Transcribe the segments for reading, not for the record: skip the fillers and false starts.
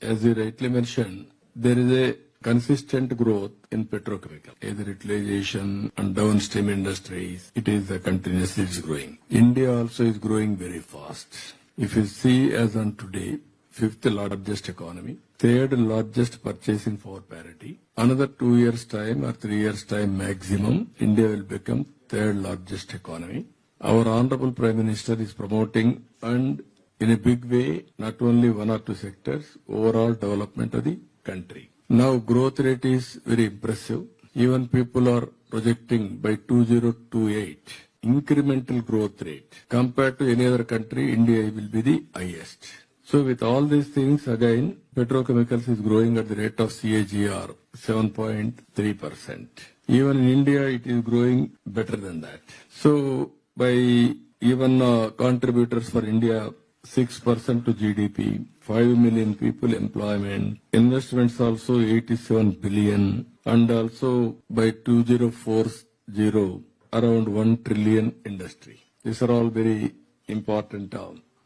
as you rightly mentioned, there is a consistent growth in petrochemical, either utilization and downstream industries. It is continuously growing. India also is growing very fast. If you see as on today, fifth largest economy, third largest purchasing power parity. Another 2 years time or 3 years time maximum, India will become third largest economy. Our Honorable Prime Minister is promoting and in a big way, not only one or two sectors, overall development of the country. Now growth rate is very impressive. Even people are projecting by 2028 incremental growth rate. Compared to any other country, India will be the highest. So with all these things, again, petrochemicals is growing at the rate of CAGR 7.3%. Even in India, it is growing better than that. So by even contributors for India, 6% to GDP, 5 million people employment, investments also 87 billion, and also by 2040, around 1 trillion industry. These are all very important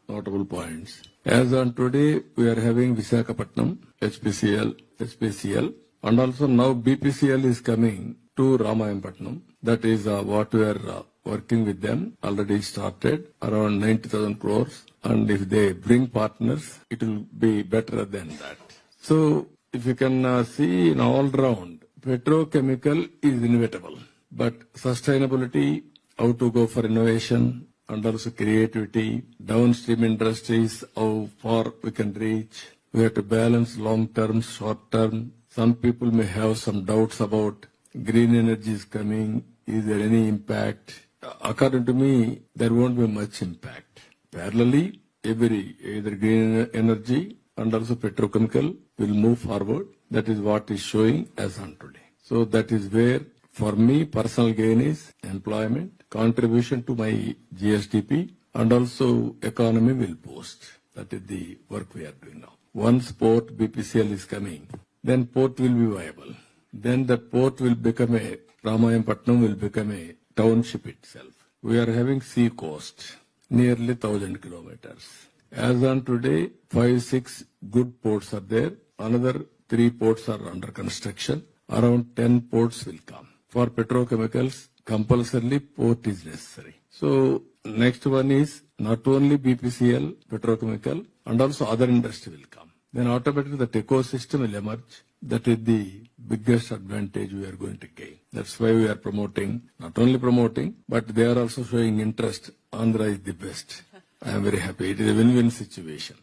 notable points. As on today, we are having Visakhapatnam, HPCL, and also now BPCL is coming to Ramayapatnam. That is what we are working with them. Already started around 90,000 crores. And if they bring partners, it will be better than that. So if you can see in all round, petrochemical is inevitable. But sustainability, how to go for innovation, and also creativity, downstream industries, how far we can reach. We have to balance long term, short term. Some people may have some doubts about green energy is coming. Is there any impact? According to me, there won't be much impact. Parallelly, either green energy and also petrochemical will move forward. That is what is showing as on today. So that is where, for me, personal gain is employment, contribution to my GSDP, and also economy will boost. That is the work we are doing now. Once port BPCL is coming, then port will be viable. Then that port will become Ramayapatnam will become a township itself. We are having sea coast, nearly 1,000 kilometers. As on today, 5-6 good ports are there. Another 3 ports are under construction. Around 10 ports will come. For petrochemicals, compulsorily port is necessary. So next one is not only BPCL, petrochemical, and also other industry will come. Then automatically that ecosystem will emerge. That is the biggest advantage we are going to gain. That's why we are promoting, not only promoting, but they are also showing interest. Andhra is the best. I am very happy. It is a win-win situation.